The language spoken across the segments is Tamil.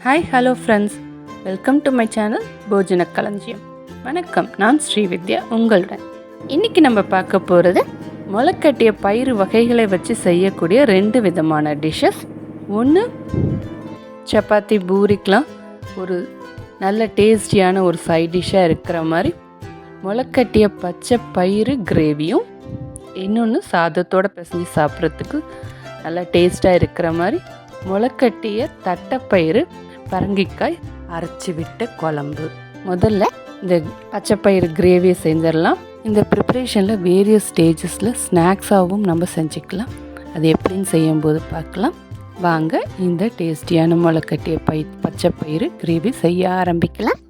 Hi hello friends, welcome to my channel போஜன களஞ்சியம். வணக்கம், நான் ஸ்ரீவித்யா உங்களுடன். இன்றைக்கி நம்ம பார்க்க போகிறது முளைக்கட்டிய பயிறு வகைகளை வச்சு செய்யக்கூடிய 2 விதமான டிஷ்ஷஸ். ஒன்று, சப்பாத்தி பூரிக்கெலாம் ஒரு நல்ல டேஸ்டியான ஒரு சைட் டிஷ்ஷாக இருக்கிற மாதிரி முளைக்கட்டிய பச்சை பயிறு கிரேவியும், இன்னொன்று சாதத்தோடு பிசைஞ்சு சாப்பிட்றதுக்கு நல்லா டேஸ்ட்டாக இருக்கிற மாதிரி முளைக்கட்டிய தட்டைப்பயிறு பரங்கிக்காய் அரைச்சி விட்ட குழம்பு. முதல்ல இந்த பச்சைப்பயிறு கிரேவியை செஞ்சிடலாம். இந்த ப்ரிப்ரேஷனில் வேரியஸ் ஸ்டேஜஸில் ஸ்நாக்ஸாகவும் நம்ம செஞ்சுக்கலாம். அது எப்படின்னு செய்யும்போது பார்க்கலாம். வாங்க இந்த டேஸ்டியான முளைக்கட்டிய பச்சைப்பயிறு கிரேவி செய்ய ஆரம்பிக்கலாம்.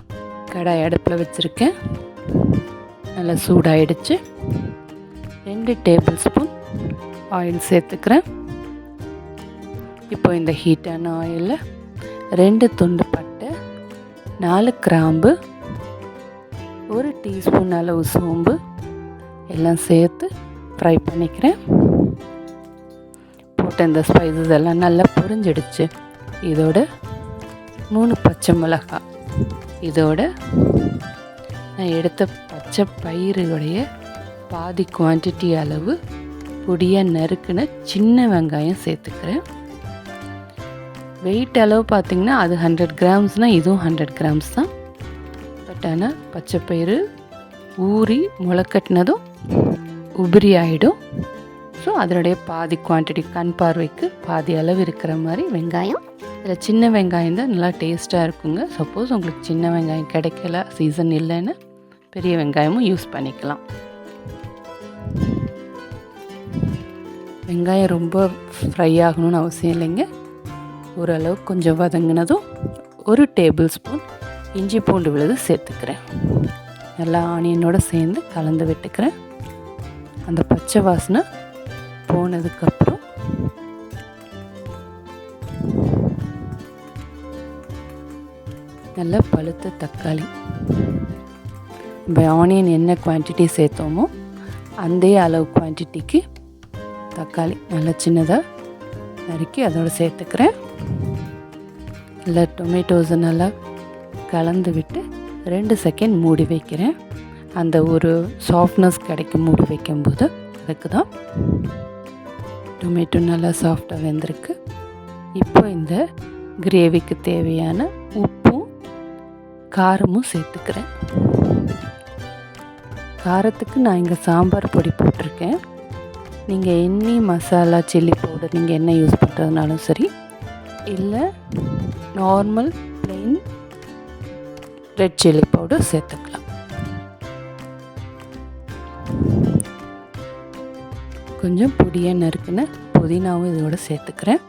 கடாய் அடுப்பில் வச்சுருக்கேன். நல்லா சூடாயிடுச்சு. 2 டேபிள் ஸ்பூன் ஆயில் சேர்த்துக்கிறேன். இப்போ இந்த ஹீட்டான ஆயிலில் 2 துண்டு பட்டை, 4 கிராம்பு, 1 டீஸ்பூன் அளவு சோம்பு எல்லாம் சேர்த்து ஃப்ரை பண்ணிக்கிறேன். போட்ட இந்த ஸ்பைசஸ் எல்லாம் நல்லா பொரிஞ்சிடுச்சு. இதோட 3 பச்சை மிளகாய், இதோட நான் எடுத்த பச்சை பயிறுடைய பாதி குவான்டிட்டி அளவு பொடியாக நறுக்குன சின்ன வெங்காயம் சேர்த்துக்கிறேன். வெயிட் அளவு பார்த்திங்கன்னா அது 100 கிராம்ஸ்னால் இதுவும் 100 கிராம்ஸ் தான். பட் ஆனால் பச்சைப்பயிறு ஊறி முளைக்கட்டினதும் உபிரி ஆகிடும். ஸோ அதனுடைய பாதி குவான்டிட்டி, கண் பார்வைக்கு பாதி அளவு இருக்கிற மாதிரி வெங்காயம். இதில் சின்ன வெங்காயம் தான் நல்லா டேஸ்ட்டாக இருக்குங்க. சப்போஸ் உங்களுக்கு சின்ன வெங்காயம் கிடைக்கல, சீசன் இல்லைன்னு பெரிய வெங்காயமும் யூஸ் பண்ணிக்கலாம். வெங்காயம் ரொம்ப ஃப்ரை ஆகணும்னு அவசியம் இல்லைங்க. ஓரளவு கொஞ்சம் வதங்கினதும் 1 டேபிள் ஸ்பூன் இஞ்சி பூண்டு விழுது சேர்த்துக்கிறேன். நல்லா ஆனியனோடு சேர்ந்து கலந்து விட்டுக்கிறேன். அந்த பச்சை வாசனை போனதுக்கப்புறம் நல்லா பழுத்த தக்காளி, நம்ம ஆனியன் என்ன குவான்டிட்டி சேர்த்தோமோ அந்த அளவு குவான்டிட்டிக்கு தக்காளி நல்லா சின்னதாக நறுக்கி அதோடு சேர்த்துக்கிறேன். இல்லை டொமேட்டோஸை நல்லா கலந்து விட்டு 2 செகண்ட் மூடி வைக்கிறேன். அந்த ஒரு சாஃப்ட்னஸ் கிடைக்கும் மூடி வைக்கும்போது. அதுக்கு தான். டொமேட்டோ நல்லா சாஃப்டாக வெந்திருக்கு. இப்போ இந்த கிரேவிக்கு தேவையான உப்பும் காரமும் சேர்த்துக்கிறேன். காரத்துக்கு நான் இங்கே சாம்பார் பொடி போட்டிருக்கேன். நீங்கள் எண்ணி மசாலா சில்லி பவுடர் நீங்கள் என்ன யூஸ் பண்ணுறதுனாலும் சரி, இல்லை normal plain red chilli powder சேர்த்துக்கலாம். கொஞ்சம் பொடியாக நறுக்குன புதினாவும் இதோட சேர்த்துக்கிறேன்.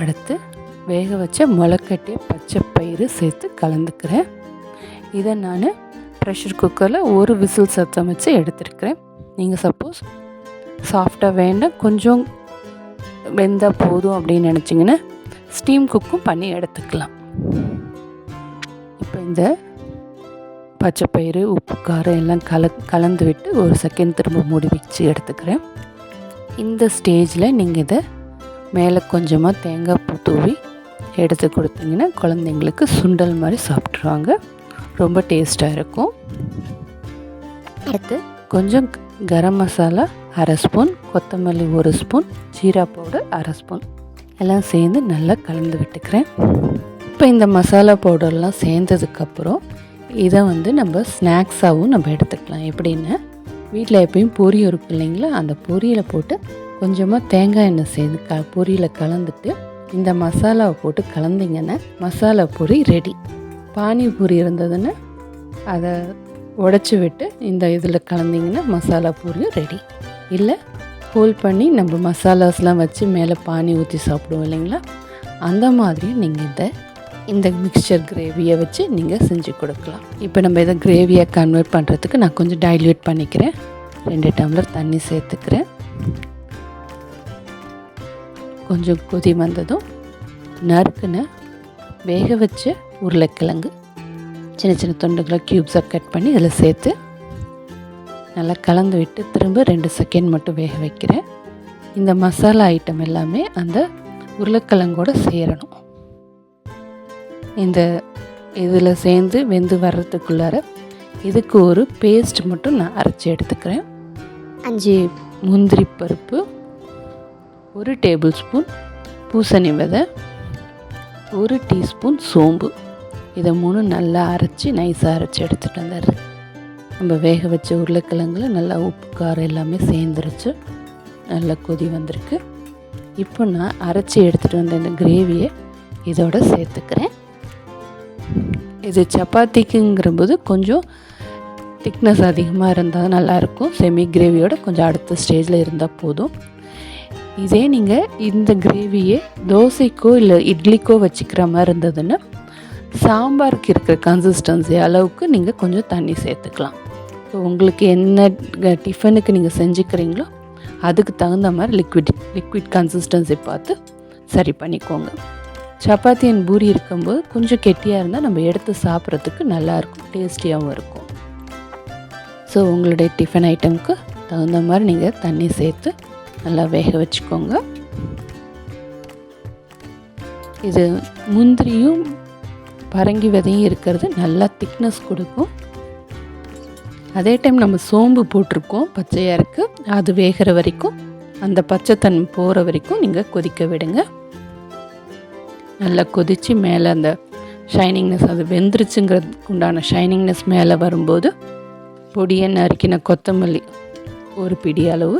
அடுத்து வேக வச்ச முளைக்கட்டிய பச்சை பயிறு சேர்த்து கலந்துக்கிறேன். இதை நான் ப்ரெஷர் குக்கரில் 1 விசில் சத்தம் வச்சு எடுத்துருக்கிறேன். நீங்கள் சப்போஸ் சாஃப்டாக வேண்டாம், கொஞ்சம் வெந்தால் போதும் அப்படின்னு நினச்சிங்கன்னா ஸ்டீம் குக்கும் பண்ணி எடுத்துக்கலாம். இப்போ இந்த பச்சைப்பயிறு உப்பு காரம் எல்லாம் கலந்து விட்டு 1 செகண்ட் திரும்ப மூடி வச்சு எடுத்துக்கிறேன். இந்த ஸ்டேஜில் நீங்கள் இதை மேலே கொஞ்சமாக தேங்காய் பூ தூவி எடுத்து கொடுத்தீங்கன்னா குழந்தைங்களுக்கு சுண்டல் மாதிரி சாப்பிட்ருவாங்க. ரொம்ப டேஸ்ட்டாக இருக்கும். அடுத்து கொஞ்சம் கரம் மசாலா 1/2 ஸ்பூன், கொத்தமல்லி 1 ஸ்பூன், ஜீரா பவுடர் 1/2 ஸ்பூன் எல்லாம் சேர்ந்து நல்லா கலந்து விட்டுக்கிறேன். இப்போ இந்த மசாலா பவுடர்லாம் சேர்ந்ததுக்கப்புறம் இதை நம்ம ஸ்நாக்ஸாகவும் நம்ம எடுத்துக்கலாம். எப்படின்னா, வீட்டில் எப்பயும் பொரி இருக்கும் இல்லைங்களா, அந்த பொரியில் போட்டு கொஞ்சமாக தேங்காய் எண்ணெய் சேர்ந்து பொரியில் கலந்துட்டு இந்த மசாலாவை போட்டு கலந்திங்கன்னா மசாலா பொரி ரெடி. பானிபூரி இருந்ததுன்னா அதை உடச்சி விட்டு இந்த இதில் கலந்திங்கன்னா மசாலா பூரியும் ரெடி. இல்லை ஹோல் பண்ணி நம்ம மசாலாஸ்லாம் வச்சு மேலே பானி ஊற்றி சாப்பிடுவோம் இல்லைங்களா, அந்த மாதிரி நீங்கள் இந்த மிக்சர் கிரேவியை வச்சு நீங்கள் செஞ்சு கொடுக்கலாம். இப்போ நம்ம இதை கிரேவியாக கன்வெர்ட் பண்ணுறதுக்கு நான் கொஞ்சம் டைல்யூட் பண்ணிக்கிறேன். 2 டம்ளர் தண்ணி சேர்த்துக்கிறேன். கொஞ்சம் கொதி வந்ததும் நறுக்குன வேக வச்ச உருளைக்கிழங்கு சின்ன சின்ன துண்டுகளை க்யூப்ஸாக கட் பண்ணி இதில் சேர்த்து நல்லா கலந்து விட்டு திரும்ப 2 செகண்ட் மட்டும் வேக வைக்கிறேன். இந்த மசாலா ஐட்டம் எல்லாமே அந்த உருளைக்கிழங்கோட சேரணும். இந்த இதில் சேர்ந்து வெந்து வர்றதுக்குள்ளார இதுக்கு ஒரு பேஸ்ட் மட்டும் நான் அரைச்சி எடுத்துக்கிறேன். 5 முந்திரி பருப்பு, 1 டேபிள் ஸ்பூன் பூசணி விதை, 1 டீஸ்பூன் சோம்பு, இதை 3 நல்லா அரைச்சி நைஸாக அரைச்சி எடுத்துகிட்டு வந்துடுறேன். நம்ம வேக வச்ச உருளைக்கிழங்குல நல்லா உப்பு காரம் எல்லாமே சேர்ந்துருச்சு, நல்லா கொதி வந்திருக்கு. இப்போ நான் அரைச்சி எடுத்துகிட்டு வந்த இந்த கிரேவியை இதோட சேர்த்துக்கிறேன். இது சப்பாத்திக்குங்கிறபோது கொஞ்சம் திக்னஸ் அதிகமாக இருந்தால் நல்லாயிருக்கும். செமி கிரேவியோட கொஞ்சம் அடுத்த ஸ்டேஜில் இருந்தால் போதும். இதே நீங்கள் இந்த கிரேவியை தோசைக்கோ இல்லை இட்லிக்கோ வச்சுக்கிற மாதிரி இருந்ததுன்னா சாம்பாருக்கு இருக்கிற கன்சிஸ்டன்சி அளவுக்கு நீங்கள் கொஞ்சம் தண்ணி சேர்த்துக்கலாம். ஸோ உங்களுக்கு என்ன டிஃபனுக்கு நீங்கள் செஞ்சுக்கிறீங்களோ அதுக்கு தகுந்த மாதிரி லிக்விட் கன்சிஸ்டன்சி பார்த்து சரி பண்ணிக்கோங்க. சப்பாத்தி அண்ட் பூரி இருக்கும்போது கொஞ்சம் கெட்டியாக இருந்தால் நம்ம எடுத்து சாப்பிட்றதுக்கு நல்லாயிருக்கும், டேஸ்டியாகவும் இருக்கும். ஸோ உங்களுடைய டிஃபன் ஐட்டமுக்கு தகுந்த மாதிரி நீங்கள் தண்ணி சேர்த்து நல்லா வேக வச்சுக்கோங்க. இது முந்திரியும் பரங்கி விதையும் இருக்கிறது நல்லா திக்னஸ் கொடுக்கும். அதே டைம் நம்ம சோம்பு போட்டிருக்கோம், பச்சையாக இருக்குது, அது வேகிற வரைக்கும் அந்த பச்சை தண்ணி போகிற வரைக்கும் நீங்கள் கொதிக்க விடுங்க. நல்லா கொதித்து மேலே அந்த ஷைனிங்னஸ், அது வெந்துருச்சுங்கிறதுக்கு உண்டான ஷைனிங்னஸ் மேலே வரும்போது பொடியை நறுக்கின கொத்தமல்லி 1 பிடி அளவு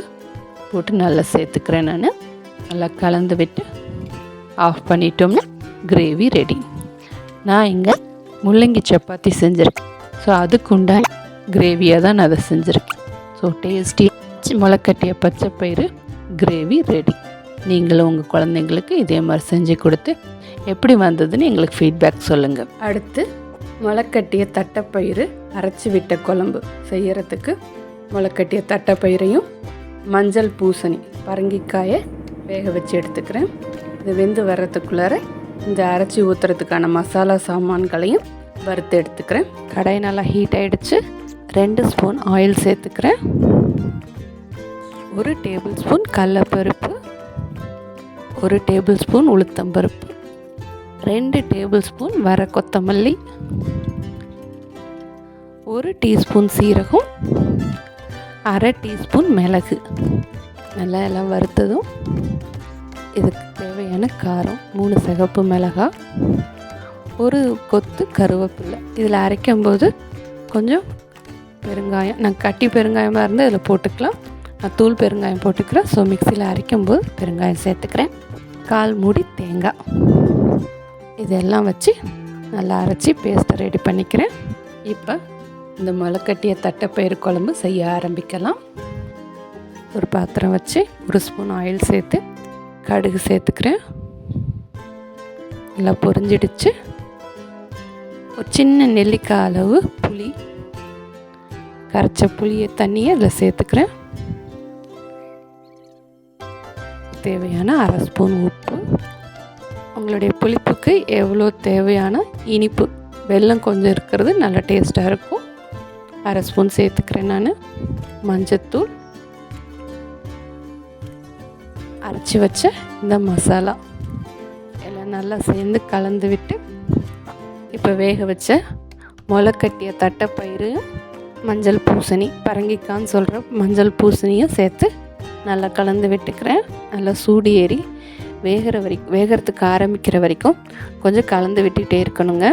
போட்டு நல்லா சேர்த்துக்கிறேன். நான் நல்லா கலந்து விட்டு ஆஃப் பண்ணிட்டோம்னா கிரேவி ரெடி. நான் இங்கே முள்ளங்கி சப்பாத்தி செஞ்சுருக்கேன். ஸோ அதுக்கு உண்டான கிரேவியாக தான் நான் அதை செஞ்சுருக்கேன். ஸோ டேஸ்டி முளைக்கட்டிய பச்சை பயிறு கிரேவி ரெடி. நீங்களும் உங்கள் குழந்தைங்களுக்கு இதே மாதிரி செஞ்சு கொடுத்து எப்படி வந்ததுன்னு எங்களுக்கு ஃபீட்பேக் சொல்லுங்கள். அடுத்து முளைக்கட்டிய தட்டைப்பயிறு அரைச்சி விட்ட குழம்பு செய்கிறதுக்கு முளைக்கட்டிய தட்டைப்பயிரையும் மஞ்சள் பூசணி பரங்கிக்காயை வேக வச்சு எடுத்துக்கிறேன். இது வெந்து வர்றதுக்குள்ளார இந்த அரைச்சி ஊற்றுறதுக்கான மசாலா சாமான்களையும் வறுத்து எடுத்துக்கிறேன். கடாய் நல்லா ஹீட் ஆகிடுச்சு. 2 ஸ்பூன் ஆயில் சேர்த்துக்கிறேன். 1 டேபிள் ஸ்பூன் கடலைப்பருப்பு, 1 டேபிள் ஸ்பூன் உளுத்தம்பருப்பு, 2 டேபிள் ஸ்பூன் வர கொத்தமல்லி, 1 டீஸ்பூன் சீரகம், 1/2 டீஸ்பூன் மிளகு. நல்லா எல்லாம் வறுத்ததும் இதுக்கு தேவையான காரம் 3 சிகப்பு மிளகாய், 1 கொத்து கருவேப்பிலை. இதில் அரைக்கும்போது கொஞ்சம் பெருங்காயம், நான் கட்டி பெருங்காயமாக இருந்தால் இதில் போட்டுக்கலாம், நான் தூள் பெருங்காயம் போட்டுக்கிறேன். ஸோ மிக்சியில் அரைக்கும்போது பெருங்காயம் சேர்த்துக்கிறேன். 1/4 மூடி தேங்காய். இதெல்லாம் வச்சு நல்லா அரைச்சி பேஸ்ட்டை ரெடி பண்ணிக்கிறேன். இப்போ இந்த முளைக்கட்டிய தட்டைப்பயிறு குழம்பு செய்ய ஆரம்பிக்கலாம். ஒரு பாத்திரம் வச்சு 1 ஸ்பூன் ஆயில் சேர்த்து கடுகு சேர்த்துக்கிறேன். நல்லா பொரிஞ்சிடுச்சு. ஒரு சின்ன நெல்லிக்காய் அளவு புளி, கரைச்ச புளியை தண்ணியை அதில் சேர்த்துக்கிறேன். தேவையான 1/2 ஸ்பூன் உப்பு. உங்களுடைய புளிப்புக்கு எவ்வளோ தேவையான இனிப்பு, வெல்லம் கொஞ்சம் இருக்கிறது நல்ல டேஸ்ட்டாக இருக்கும். 1/2 ஸ்பூன் சேர்த்துக்கிறேன். நான் மஞ்சத்தூள், அரைச்சி வச்ச இந்த மசாலா எல்லாம் நல்லா சேர்ந்து கலந்து விட்டு இப்போ வேக வச்ச முளைக்கட்டிய தட்டைப்பயிறு, மஞ்சள் பூசணி, பரங்கிக்கான்னு சொல்கிற மஞ்சள் பூசணியும் சேர்த்து நல்லா கலந்து விட்டுக்கிறேன். நல்லா சூடு ஏறி வேகிறதுக்கு ஆரம்பிக்கிற வரைக்கும் கொஞ்சம் கலந்து விட்டுகிட்டே இருக்கணுங்க.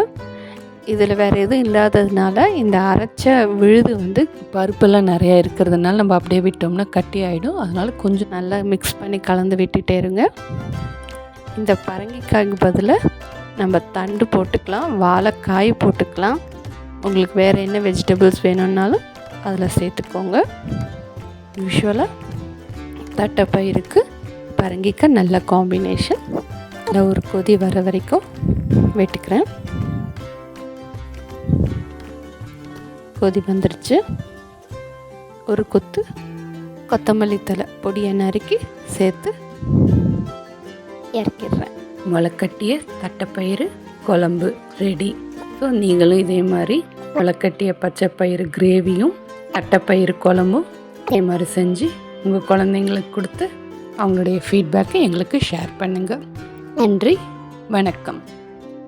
இதில் வேறு எதுவும் இல்லாததுனால இந்த அரைச்ச விழுது பருப்பெல்லாம் நிறையா இருக்கிறதுனால நம்ம அப்படியே விட்டோம்னா கட்டி ஆகிடும். அதனால் கொஞ்சம் நல்லா மிக்ஸ் பண்ணி கலந்து விட்டுட்டே இருங்க. இந்த பரங்கிக்காய்க்கு பதிலாக நம்ம தண்டு போட்டுக்கலாம், வாழைக்காய் போட்டுக்கலாம். உங்களுக்கு வேறு என்ன வெஜிடபிள்ஸ் வேணும்னாலும் அதில் சேர்த்துக்கோங்க. யூஸ்வலாக தட்டைப்பயிருக்கு பரங்கிக்காய் நல்ல காம்பினேஷன். நல்லா ஒரு கொதி வர வரைக்கும் வெட்டுக்கிறேன். கொதி வந்துடுச்சு. ஒரு கொத்து கொத்தமல்லி தழை பொடியை நறுக்கி சேர்த்து இறக்கிடுறேன். முளைக்கட்டிய தட்டைப்பயிறு குழம்பு ரெடி. ஸோ நீங்களும் இதே மாதிரி முளைக்கட்டிய பச்சைப்பயிறு கிரேவியும் தட்டைப்பயிறு குழம்பும் இதே மாதிரி செஞ்சு உங்கள் குழந்தைங்களுக்கு கொடுத்து அவங்களுடைய ஃபீட்பேக்கை எங்களுக்கு ஷேர் பண்ணுங்கள். நன்றி, வணக்கம்.